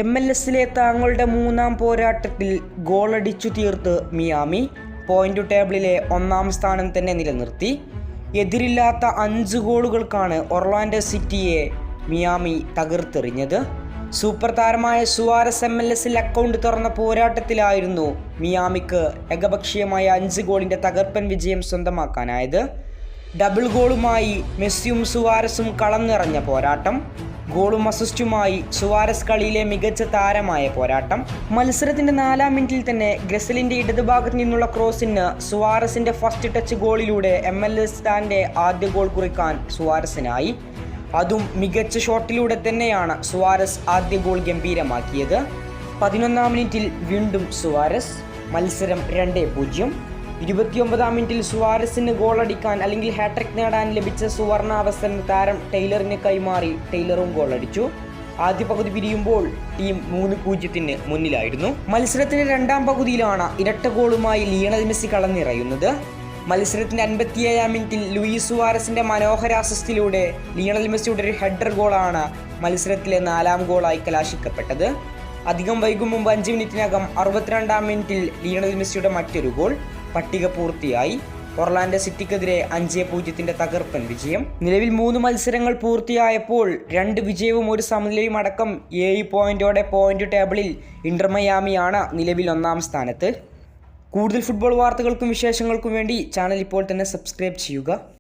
MLS-ലെ തങ്ങളുടെ മൂന്നാം പോരാട്ടത്തിൽ ഗോളടിച്ചു തീർത്ത് മിയാമി പോയിന്റ് ടേബിളിലെ ഒന്നാം സ്ഥാനം തന്നെ നിലനിർത്തി. എതിരില്ലാത്ത 5 ഗോളുകൾക്കാണ് ഒർലാൻഡോ സിറ്റിയെ മിയാമി തകർത്തെറിഞ്ഞത്. സൂപ്പർ താരമായ സുവാരസ് MLS-ൽ അക്കൗണ്ട് തുറന്ന പോരാട്ടത്തിലായിരുന്നു മിയാമിക്ക് ഏകപക്ഷീയമായ 5 ഗോളിൻ്റെ തകർപ്പൻ വിജയം സ്വന്തമാക്കാനായത്. ഡബിൾ ഗോളുമായി മെസ്സിയും സുവാരസും കളം നിറഞ്ഞ പോരാട്ടം. ഗോളും അസിസ്റ്റുമായി സുവാരസ് കളിയിലെ മികച്ച താരമായ പോരാട്ടം. മത്സരത്തിന്റെ 4-ാം മിനിറ്റിൽ തന്നെ ഗ്രസലിന്റെ ഇടതുഭാഗത്ത് നിന്നുള്ള ക്രോസിന് സുവാരസിന്റെ ഫസ്റ്റ് ടച്ച് ഗോളിലൂടെ MLS താന്റെ ആദ്യ ഗോൾ കുറിക്കാൻ സുവാരസിനായി. അതും മികച്ച ഷോട്ടിലൂടെ തന്നെയാണ് സുവാരസ് ആദ്യ ഗോൾ ഗംഭീരമാക്കിയത്. 11-ാം മിനിറ്റിൽ വീണ്ടും സുവാരസ്. മത്സരം 2-0. 29-ാം മിനിറ്റിൽ സുവാരസിന് ഗോളടിക്കാൻ അല്ലെങ്കിൽ ഹാട്രിക് നേടാൻ ലഭിച്ച സുവർണ അവസരം താരം ടൈലറിന് കൈമാറി ടൈലറും ഗോളടിച്ചു. ആദ്യ പകുതി പിരിയുമ്പോൾ ടീം 3-0 മുന്നിലായിരുന്നു. മത്സരത്തിന്റെ 2-ാം പകുതിയിലാണ് ഇരട്ട ഗോളുമായി ലിയണൽ മെസ്സി കളം നിറയുന്നത്. മത്സരത്തിന്റെ 57-ാം മിനിറ്റിൽ ലൂയിസ് സുവാരസിന്റെ മനോഹര അസിസ്റ്റിലൂടെ ലിയണൽ മെസ്സിയുടെ ഒരു ഹെഡർ ഗോളാണ് മത്സരത്തിലെ 4-ാം ഗോളായി കലാശിക്കപ്പെട്ടത്. അധികം വൈകും മുമ്പ് 5 മിനിറ്റിനകം 62-ാം മിനിറ്റിൽ ലിയണൽ മെസ്സിയുടെ മറ്റൊരു ഗോൾ. പട്ടിക പൂർത്തിയായി. ഒർലാൻഡോ സിറ്റിക്കെതിരെ 5-0 തകർപ്പൻ വിജയം. നിലവിൽ 3 മത്സരങ്ങൾ പൂർത്തിയായപ്പോൾ 2 വിജയവും 1 സമനിലയും അടക്കം 7 പോയിന്റോടെ പോയിന്റ് ടേബിളിൽ ഇന്റർ മിയാമിയാണ് നിലവിൽ 1-ാം സ്ഥാനത്ത്. കൂടുതൽ ഫുട്ബോൾ വാർത്തകൾക്കും വിശേഷങ്ങൾക്കും വേണ്ടി ചാനൽ ഇപ്പോൾ തന്നെ സബ്സ്ക്രൈബ് ചെയ്യുക.